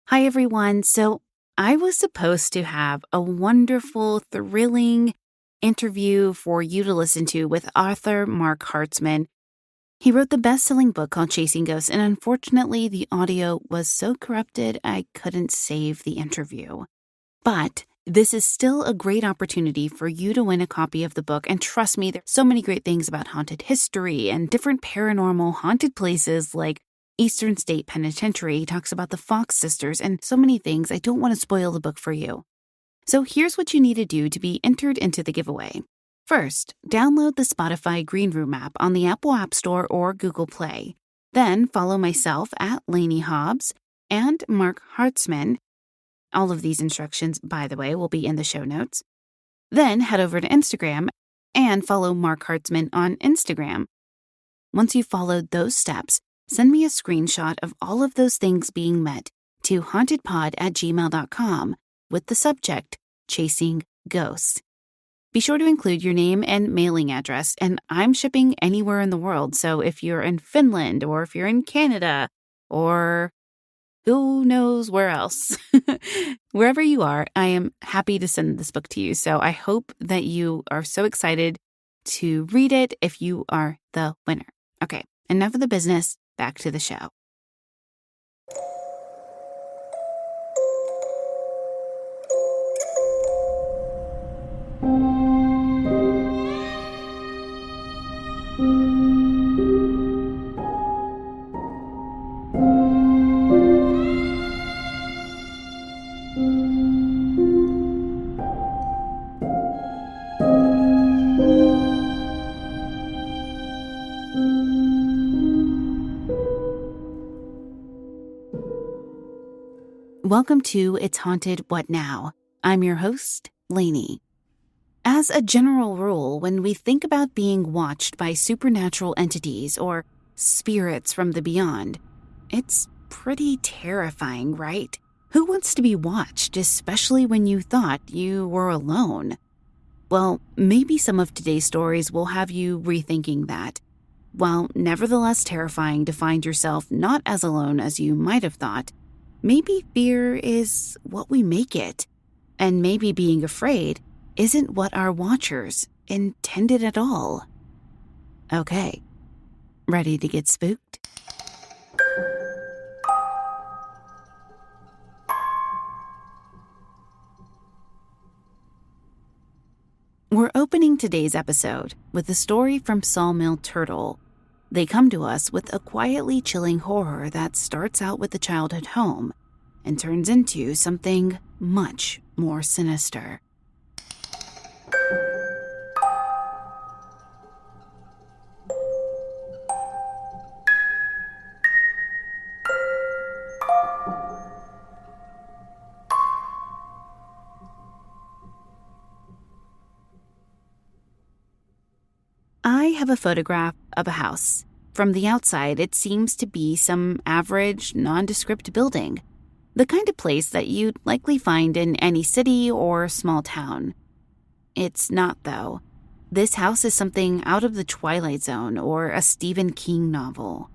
Hi, everyone. So I was supposed to have a wonderful, thrilling interview for you to listen to with author Mark Hartzman. He wrote the best-selling book called Chasing Ghosts, and unfortunately, the audio was so corrupted I couldn't save the interview. But this is still a great opportunity for you to win a copy of the book, and trust me, there's so many great things about haunted history and different paranormal haunted places like Eastern State Penitentiary. Talks about the Fox sisters and so many things. I don't want to spoil the book for you. So here's what you need to do to be entered into the giveaway. First, download the Spotify Greenroom app on the Apple App Store or Google Play. Then follow myself at Lainey Hobbs and Mark Hartzman. All of these instructions, by the way, will be in the show notes. Then head over to Instagram and follow Mark Hartzman on Instagram. Once you've followed those steps, send me a screenshot of all of those things being met to hauntedpod@gmail.com with the subject, Chasing Ghosts. Be sure to include your name and mailing address, and I'm shipping anywhere in the world, so if you're in Finland or if you're in Canada or who knows where else, wherever you are, I am happy to send this book to you. So I hope that you are so excited to read it if you are the winner. Okay, enough of the business. Back to the show. Welcome to It's Haunted, What Now? I'm your host, Lainey. As a general rule, when we think about being watched by supernatural entities or spirits from the beyond, it's pretty terrifying, right? Who wants to be watched, especially when you thought you were alone? Well, maybe some of today's stories will have you rethinking that. While nevertheless terrifying to find yourself not as alone as you might have thought, maybe fear is what we make it, and maybe being afraid isn't what our watchers intended at all. Okay, ready to get spooked? We're opening today's episode with a story from Sawmill Turtle. They come to us with a quietly chilling horror that starts out with a childhood home and turns into something much more sinister. I have a photograph of a house. From the outside, it seems to be some average, nondescript building. The kind of place that you'd likely find in any city or small town. It's not, though. This house is something out of the Twilight Zone or a Stephen King novel.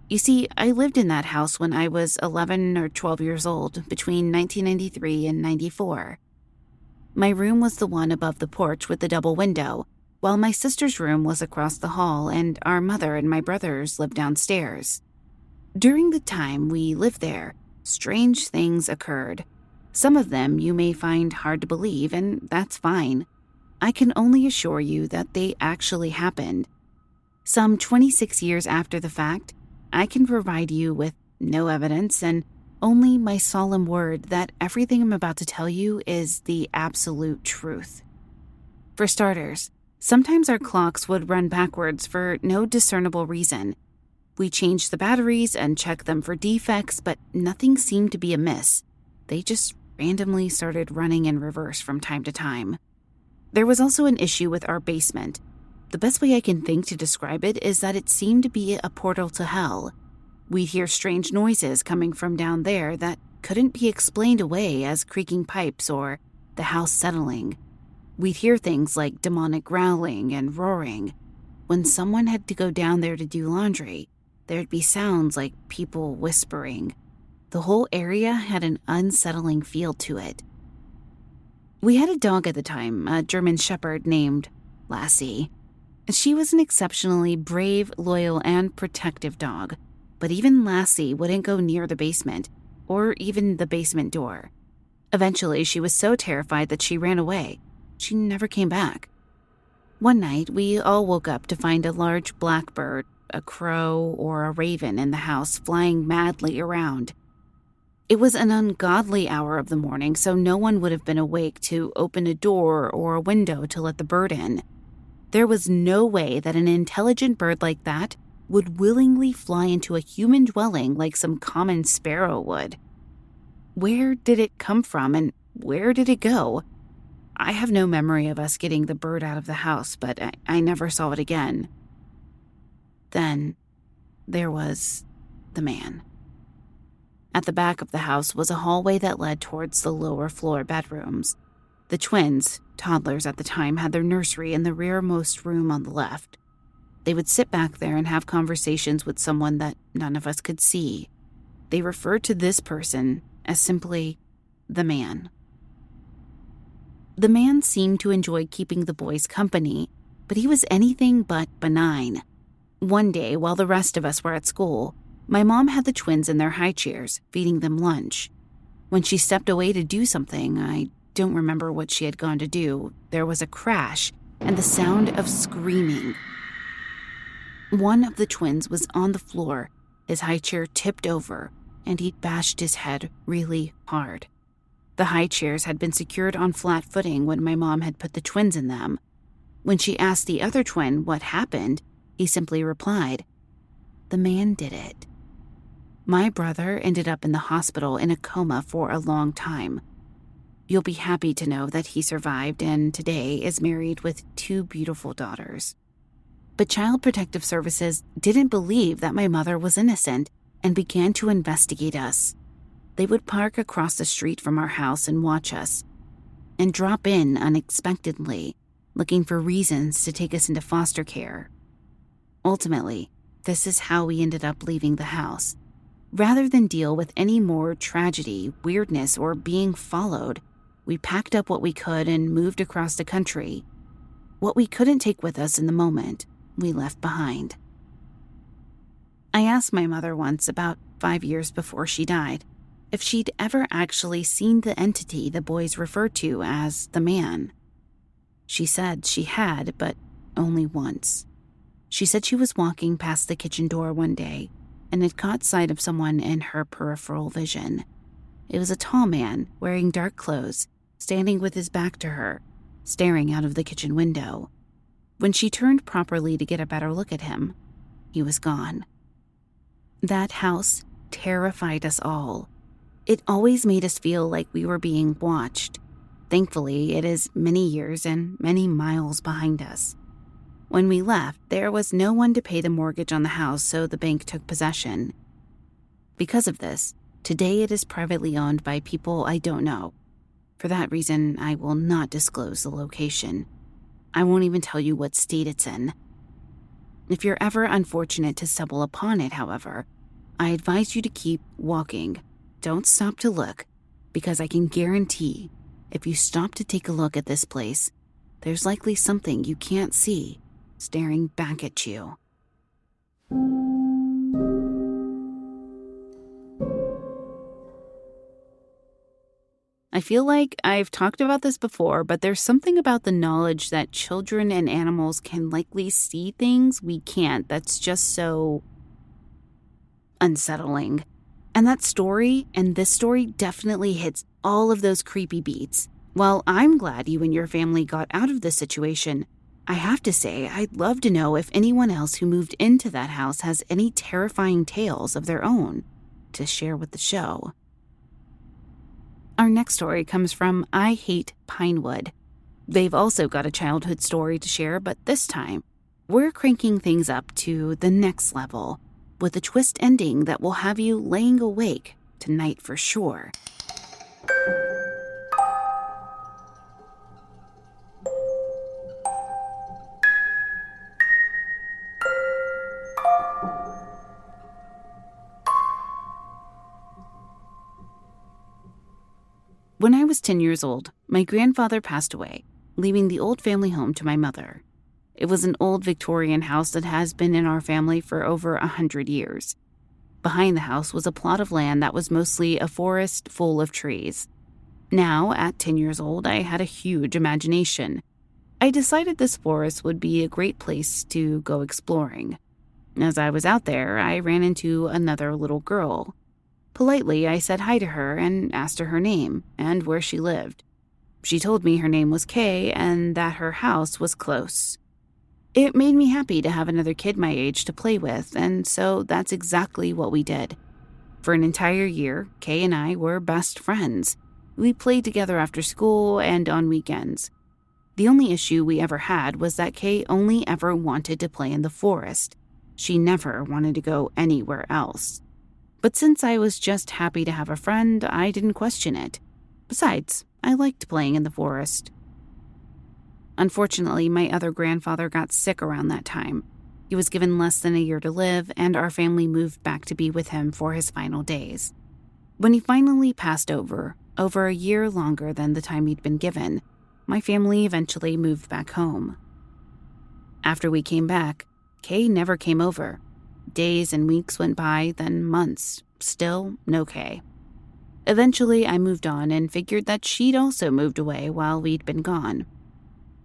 You see, I lived in that house when I was 11 or 12 years old, between 1993 and 94. My room was the one above the porch with the double window, while my sister's room was across the hall and our mother and my brothers lived downstairs. During the time we lived there, strange things occurred. Some of them you may find hard to believe, and that's fine. I can only assure you that they actually happened. Some 26 years after the fact, I can provide you with no evidence and only my solemn word that everything I'm about to tell you is the absolute truth. For starters, sometimes our clocks would run backwards for no discernible reason. We changed the batteries and checked them for defects, but nothing seemed to be amiss. They just randomly started running in reverse from time to time. There was also an issue with our basement. The best way I can think to describe it is that it seemed to be a portal to hell. We'd hear strange noises coming from down there that couldn't be explained away as creaking pipes or the house settling. We'd hear things like demonic growling and roaring. When someone had to go down there to do laundry, there'd be sounds like people whispering. The whole area had an unsettling feel to it. We had a dog at the time, a German Shepherd named Lassie. She was an exceptionally brave, loyal, and protective dog, but even Lassie wouldn't go near the basement, or even the basement door. Eventually, she was so terrified that she ran away. She never came back. One night, we all woke up to find a large blackbird, a crow, or a raven in the house flying madly around. It was an ungodly hour of the morning, so no one would have been awake to open a door or a window to let the bird in. There was no way that an intelligent bird like that would willingly fly into a human dwelling like some common sparrow would. Where did it come from and where did it go? I have no memory of us getting the bird out of the house, but I never saw it again. Then there was the man. At the back of the house was a hallway that led towards the lower floor bedrooms. The twins, toddlers at the time, had their nursery in the rearmost room on the left. They would sit back there and have conversations with someone that none of us could see. They referred to this person as simply the man. The man seemed to enjoy keeping the boys company, but he was anything but benign. One day, while the rest of us were at school, my mom had the twins in their high chairs, feeding them lunch. When she stepped away to do something, I don't remember what she had gone to do, there was a crash and the sound of screaming. One of the twins was on the floor, his high chair tipped over, and he'd bashed his head really hard. The high chairs had been secured on flat footing when my mom had put the twins in them. When she asked the other twin what happened, he simply replied, "The man did it." My brother ended up in the hospital in a coma for a long time. You'll be happy to know that he survived and today is married with 2 beautiful daughters. But Child Protective Services didn't believe that my mother was innocent and began to investigate us. They would park across the street from our house and watch us, and drop in unexpectedly, looking for reasons to take us into foster care. Ultimately, this is how we ended up leaving the house. Rather than deal with any more tragedy, weirdness, or being followed, we packed up what we could and moved across the country. What we couldn't take with us in the moment, we left behind. I asked my mother once, about 5 years before she died, if she'd ever actually seen the entity the boys referred to as the man. She said she had, but only once. She said she was walking past the kitchen door one day and had caught sight of someone in her peripheral vision. It was a tall man wearing dark clothes, standing with his back to her, staring out of the kitchen window. When she turned properly to get a better look at him, he was gone. That house terrified us all. It always made us feel like we were being watched. Thankfully, it is many years and many miles behind us. When we left, there was no one to pay the mortgage on the house, so the bank took possession. Because of this, today it is privately owned by people I don't know. For that reason, I will not disclose the location. I won't even tell you what state it's in. If you're ever unfortunate to stumble upon it, however, I advise you to keep walking. Don't stop to look, because I can guarantee if you stop to take a look at this place, there's likely something you can't see staring back at you. I feel like I've talked about this before, but there's something about the knowledge that children and animals can likely see things we can't that's just so unsettling. And that story and this story definitely hits all of those creepy beats. While I'm glad you and your family got out of this situation, I have to say I'd love to know if anyone else who moved into that house has any terrifying tales of their own to share with the show. Our next story comes from IHATEPINEWOOD. They've also got a childhood story to share, but this time, we're cranking things up to the next level with a twist ending that will have you laying awake tonight for sure. When I was 10 years old, my grandfather passed away, leaving the old family home to my mother. It was an old Victorian house that has been in our family for over 100 years. Behind the house was a plot of land that was mostly a forest full of trees. Now, at 10 years old, I had a huge imagination. I decided this forest would be a great place to go exploring. As I was out there, I ran into another little girl. Politely, I said hi to her and asked her name and where she lived. She told me her name was Kay and that her house was close. It made me happy to have another kid my age to play with, and so that's exactly what we did. For an entire year, Kay and I were best friends. We played together after school and on weekends. The only issue we ever had was that Kay only ever wanted to play in the forest. She never wanted to go anywhere else. But since I was just happy to have a friend, I didn't question it. Besides, I liked playing in the forest. Unfortunately, my other grandfather got sick around that time. He was given less than a year to live, and our family moved back to be with him for his final days. When he finally passed over a year longer than the time he'd been given, my family eventually moved back home. After we came back, Kay never came over. Days and weeks went by, then months. Still no Kay. Eventually, I moved on and figured that she'd also moved away while we'd been gone.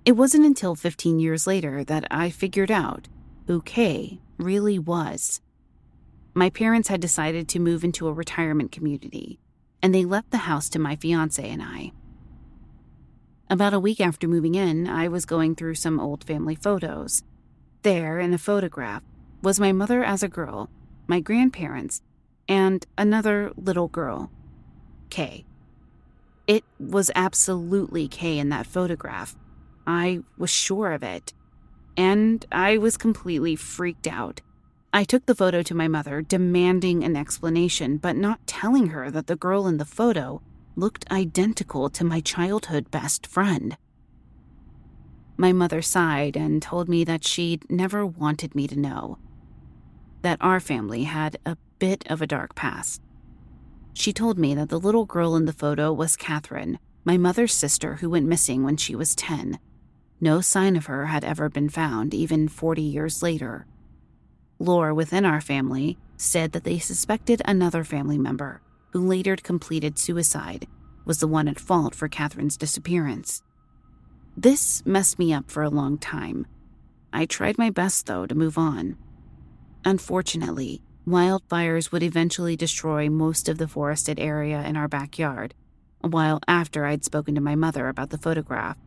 It wasn't until 15 years later that I figured out who Kay really was. My parents had decided to move into a retirement community, and they left the house to my fiancé and I. About a week after moving in, I was going through some old family photos. There, in a photograph, was my mother as a girl, my grandparents, and another little girl, Kay. It was absolutely Kay in that photograph. I was sure of it, and I was completely freaked out. I took the photo to my mother, demanding an explanation, but not telling her that the girl in the photo looked identical to my childhood best friend. My mother sighed and told me that she'd never wanted me to know, that our family had a bit of a dark past. She told me that the little girl in the photo was Catherine, my mother's sister who went missing when she was 10. No sign of her had ever been found, even 40 years later. Lore within our family said that they suspected another family member, who later completed suicide, was the one at fault for Catherine's disappearance. This messed me up for a long time. I tried my best, though, to move on. Unfortunately, wildfires would eventually destroy most of the forested area in our backyard, a while after I'd spoken to my mother about the photograph.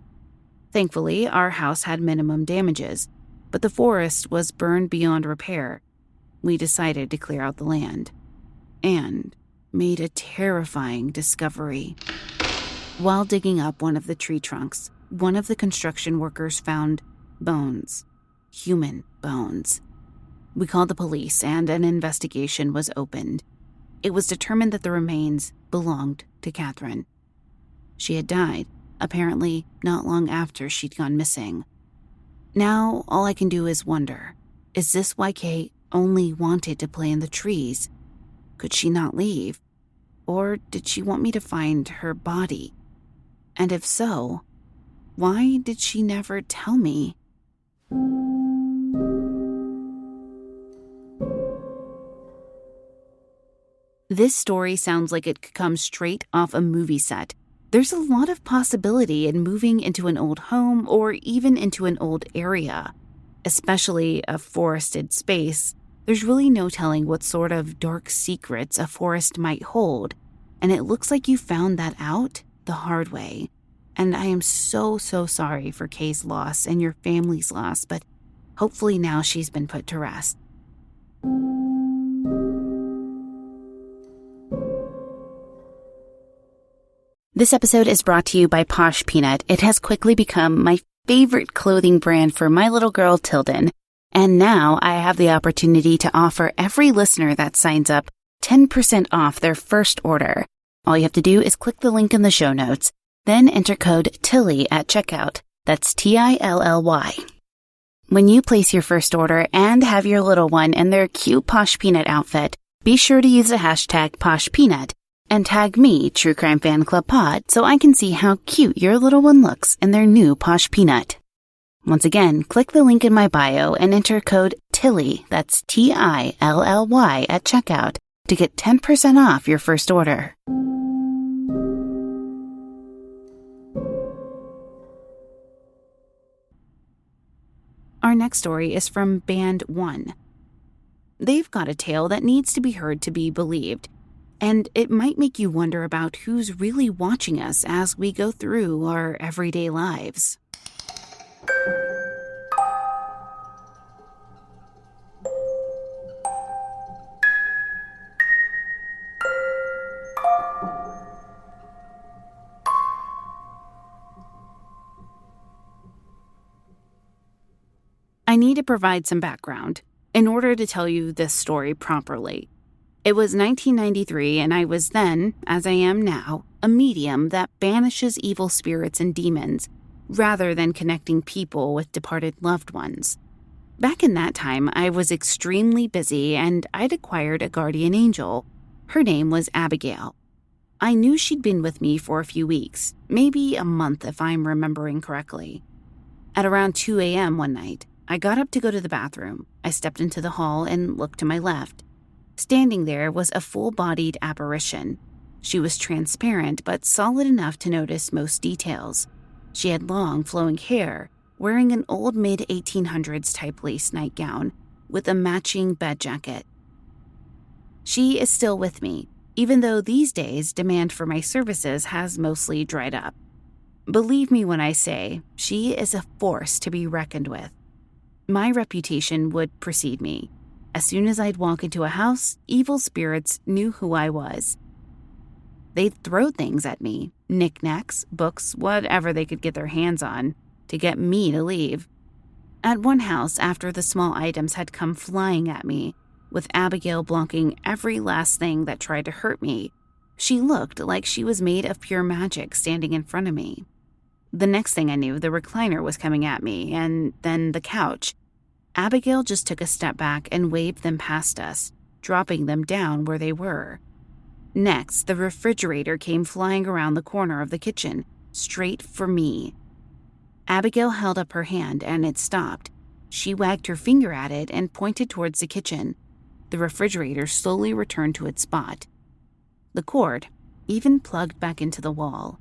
Thankfully, our house had minimum damages, but the forest was burned beyond repair. We decided to clear out the land, and made a terrifying discovery. While digging up one of the tree trunks, one of the construction workers found bones, human bones. We called the police, and an investigation was opened. It was determined that the remains belonged to Catherine. She had died, apparently not long after she'd gone missing. Now, all I can do is wonder, is this why Kay only wanted to play in the trees? Could she not leave? Or did she want me to find her body? And if so, why did she never tell me? This story sounds like it could come straight off a movie set. There's a lot of possibility in moving into an old home or even into an old area. Especially a forested space, there's really no telling what sort of dark secrets a forest might hold, and it looks like you found that out the hard way. And I am so sorry for Kay's loss and your family's loss, but hopefully now she's been put to rest. This episode is brought to you by Posh Peanut. It has quickly become my favorite clothing brand for my little girl, Tilden. And now I have the opportunity to offer every listener that signs up 10% off their first order. All you have to do is click the link in the show notes, then enter code TILLY at checkout. That's TILLY. When you place your first order and have your little one in their cute Posh Peanut outfit, be sure to use the hashtag PoshPeanut And tag me, True Crime Fan Club Pod, so I can see how cute your little one looks in their new posh peanut. Once again, click the link in my bio and enter code TILLY, that's TILLY, at checkout to get 10% off your first order. Our next story is from Band 1. They've got a tale that needs to be heard to be believed, and it might make you wonder about who's really watching us as we go through our everyday lives. I need to provide some background in order to tell you this story properly. It was 1993, and I was then, as I am now, a medium that banishes evil spirits and demons, rather than connecting people with departed loved ones. Back in that time, I was extremely busy, and I'd acquired a guardian angel. Her name was Abigail. I knew she'd been with me for a few weeks, maybe a month if I'm remembering correctly. At around 2 a.m. one night, I got up to go to the bathroom. I stepped into the hall and looked to my left. Standing there was a full-bodied apparition. She was transparent but solid enough to notice most details. She had long, flowing hair, wearing an old mid-1800s type lace nightgown with a matching bed jacket. She is still with me, even though these days demand for my services has mostly dried up. Believe me when I say she is a force to be reckoned with. My reputation would precede me. As soon as I'd walk into a house, evil spirits knew who I was. They'd throw things at me, knickknacks, books, whatever they could get their hands on, to get me to leave. At one house, after the small items had come flying at me, with Abigail blocking every last thing that tried to hurt me, she looked like she was made of pure magic standing in front of me. The next thing I knew, the recliner was coming at me, and then the couch. Abigail just took a step back and waved them past us, dropping them down where they were. Next, the refrigerator came flying around the corner of the kitchen, straight for me. Abigail held up her hand, and it stopped. She wagged her finger at it and pointed towards the kitchen. The refrigerator slowly returned to its spot. The cord even plugged back into the wall.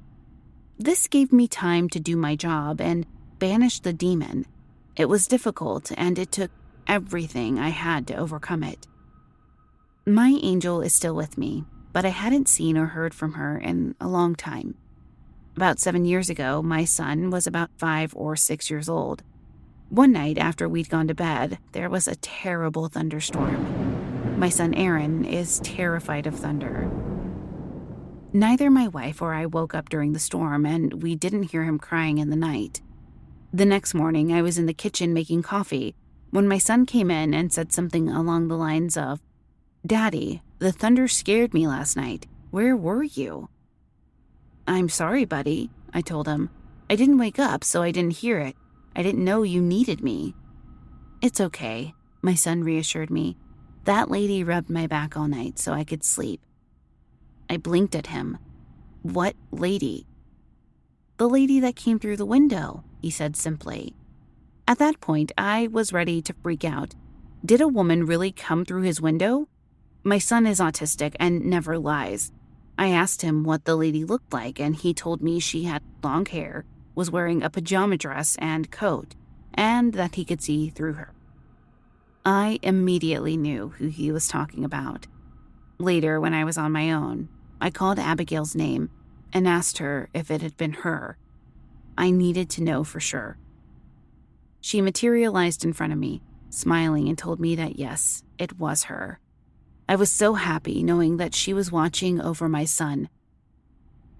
This gave me time to do my job and banish the demon. It was difficult, and it took everything I had to overcome it. My angel is still with me, but I hadn't seen or heard from her in a long time. About 7 years ago, my son was about 5 or 6 years old. One night after we'd gone to bed, there was a terrible thunderstorm. My son Aaron is terrified of thunder. Neither my wife or I woke up during the storm, and we didn't hear him crying in the night. The next morning, I was in the kitchen making coffee when my son came in and said something along the lines of, "Daddy, the thunder scared me last night. Where were you?" "I'm sorry, buddy," I told him. "I didn't wake up, so I didn't hear it. I didn't know you needed me." "It's okay," my son reassured me. "That lady rubbed my back all night so I could sleep." I blinked at him. "What lady?" "The lady that came through the window," he said simply. At that point, I was ready to freak out. Did a woman really come through his window? My son is autistic and never lies. I asked him what the lady looked like, and he told me she had long hair, was wearing a pajama dress and coat, and that he could see through her. I immediately knew who he was talking about. Later, when I was on my own, I called Abigail's name and asked her if it had been her. I needed to know for sure. She materialized in front of me, smiling, and told me that yes, it was her. I was so happy knowing that she was watching over my son.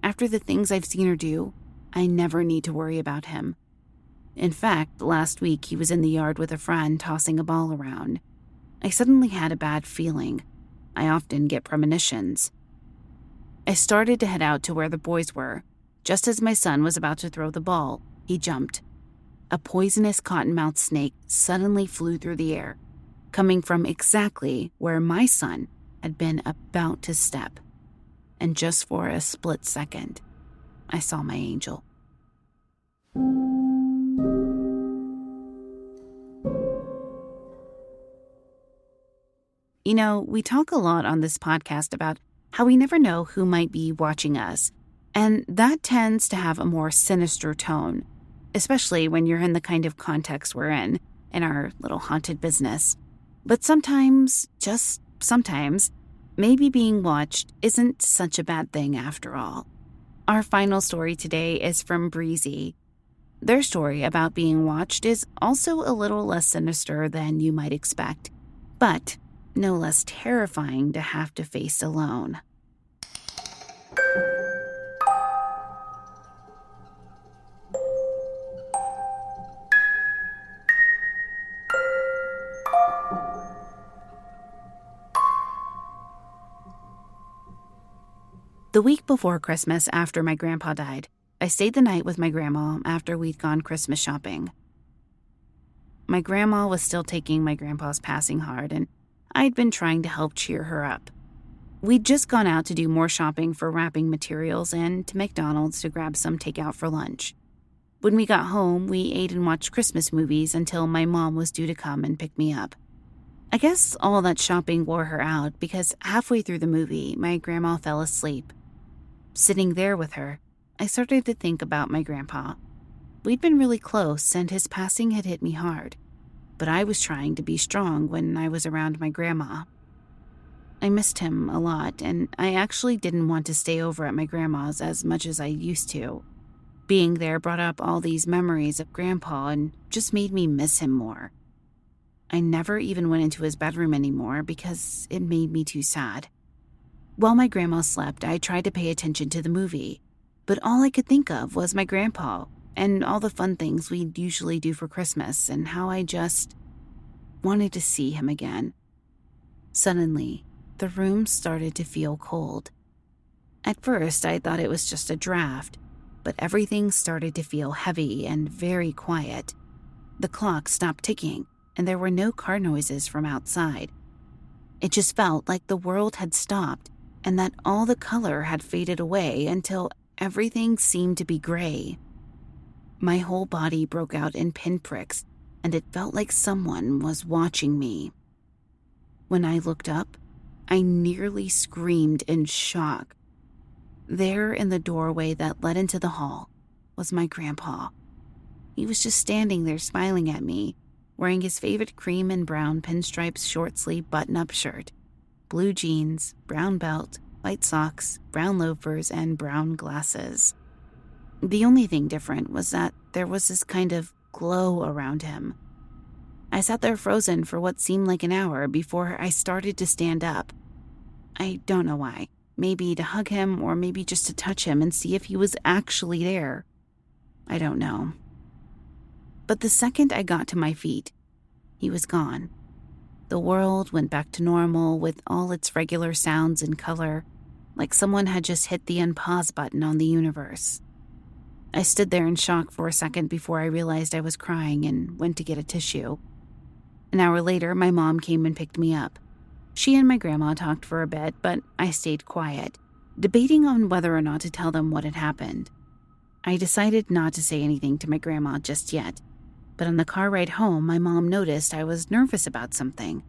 After the things I've seen her do, I never need to worry about him. In fact, last week he was in the yard with a friend tossing a ball around. I suddenly had a bad feeling. I often get premonitions. I started to head out to where the boys were. Just as my son was about to throw the ball, he jumped. A poisonous cottonmouth snake suddenly flew through the air, coming from exactly where my son had been about to step. and just for a split second, I saw my angel. You know, we talk a lot on this podcast about how we never know who might be watching us, and that tends to have a more sinister tone, especially when you're in the kind of context we're in our little haunted business. But sometimes, just sometimes, maybe being watched isn't such a bad thing after all. Our final story today is from BREEZIE. Their story about being watched is also a little less sinister than you might expect, but no less terrifying to have to face alone. The week before Christmas, after my grandpa died, I stayed the night with my grandma after we'd gone Christmas shopping. My grandma was still taking my grandpa's passing hard, and I'd been trying to help cheer her up. We'd just gone out to do more shopping for wrapping materials and to McDonald's to grab some takeout for lunch. When we got home, we ate and watched Christmas movies until my mom was due to come and pick me up. I guess all that shopping wore her out because halfway through the movie, my grandma fell asleep. Sitting there with her, I started to think about my grandpa. We'd been really close and his passing had hit me hard, but I was trying to be strong when I was around my grandma. I missed him a lot, and I actually didn't want to stay over at my grandma's as much as I used to. Being there brought up all these memories of Grandpa and just made me miss him more. I never even went into his bedroom anymore because it made me too sad. While my grandma slept, I tried to pay attention to the movie, but all I could think of was my grandpa and all the fun things we'd usually do for Christmas and how I just wanted to see him again. Suddenly, the room started to feel cold. At first, I thought it was just a draft, but everything started to feel heavy and very quiet. The clock stopped ticking, and there were no car noises from outside. It just felt like the world had stopped and that all the color had faded away until everything seemed to be gray. My whole body broke out in pinpricks, and it felt like someone was watching me. When I looked up, I nearly screamed in shock. There in the doorway that led into the hall was my grandpa. He was just standing there smiling at me, wearing his favorite cream and brown pinstripes short-sleeve button-up shirt, blue jeans, brown belt, white socks, brown loafers, and brown glasses. The only thing different was that there was this kind of glow around him. I sat there frozen for what seemed like an hour before I started to stand up. I don't know why. Maybe to hug him or maybe just to touch him and see if he was actually there. I don't know. But the second I got to my feet, he was gone. The world went back to normal with all its regular sounds and color, like someone had just hit the unpause button on the universe. I stood there in shock for a second before I realized I was crying and went to get a tissue. An hour later, my mom came and picked me up. She and my grandma talked for a bit, but I stayed quiet, debating on whether or not to tell them what had happened. I decided not to say anything to my grandma just yet, but on the car ride home, my mom noticed I was nervous about something,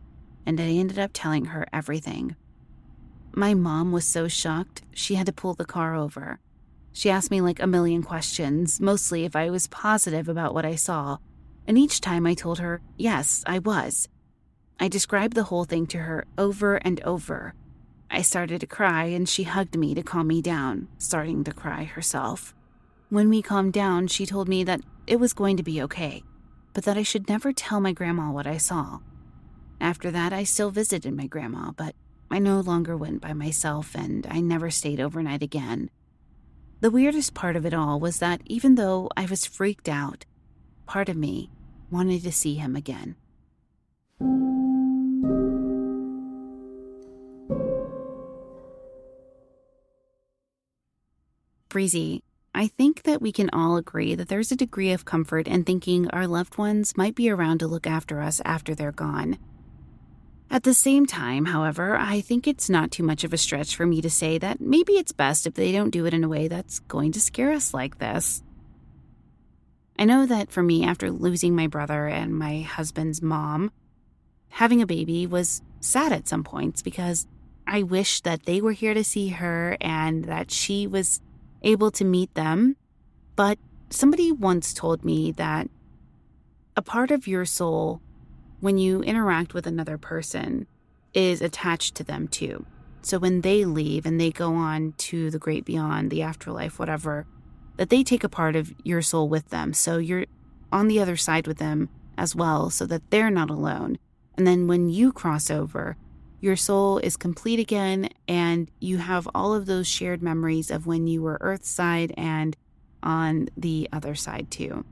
and I ended up telling her everything. My mom was so shocked, she had to pull the car over. She asked me like a million questions, mostly if I was positive about what I saw, and each time I told her, yes, I was. I described the whole thing to her over and over. I started to cry, and she hugged me to calm me down, starting to cry herself. When we calmed down, she told me that it was going to be okay, but that I should never tell my grandma what I saw. After that, I still visited my grandma, but I no longer went by myself, and I never stayed overnight again. The weirdest part of it all was that even though I was freaked out, part of me wanted to see him again. BREEZIE, I think that we can all agree that there's a degree of comfort in thinking our loved ones might be around to look after us after they're gone. At the same time, however, I think it's not too much of a stretch for me to say that maybe it's best if they don't do it in a way that's going to scare us like this. I know that for me, after losing my brother and my husband's mom, having a baby was sad at some points because I wish that they were here to see her and that she was able to meet them. But somebody once told me that a part of your soul, when you interact with another person, is attached to them too. So when they leave and they go on to the great beyond, the afterlife, whatever, that they take a part of your soul with them. So you're on the other side with them as well, so that they're not alone. And then when you cross over, your soul is complete again, and you have all of those shared memories of when you were Earthside and on the other side too.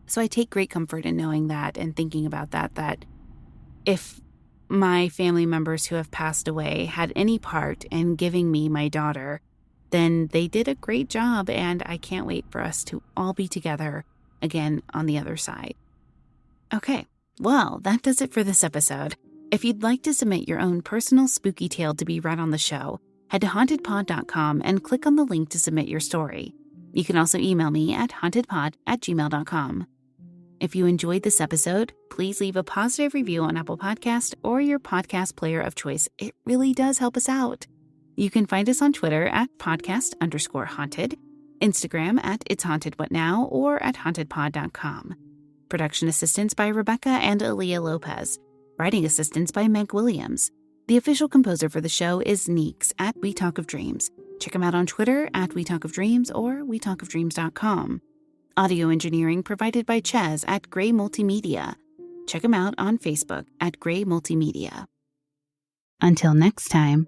So I take great comfort in knowing that and thinking about that if my family members who have passed away had any part in giving me my daughter, then they did a great job, and I can't wait for us to all be together again on the other side. Okay, well, that does it for this episode. If you'd like to submit your own personal spooky tale to be read on the show, head to hauntedpod.com and click on the link to submit your story. You can also email me at hauntedpod@gmail.com. If you enjoyed this episode, please leave a positive review on Apple Podcast or your podcast player of choice. It really does help us out. You can find us on Twitter at podcast_haunted, Instagram at It's Haunted What Now, or at hauntedpod.com. Production assistance by Rebecca and Aaliyah Lopez. Writing assistance by Meg Williams. The official composer for the show is Neeks at We Talk of Dreams. Check him out on Twitter at We Talk of Dreams or wetalkofdreams.com. Audio engineering provided by Ches at Gray Multimedia. Check him out on Facebook at Gray Multimedia. Until next time.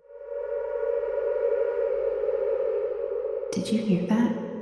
Did you hear that?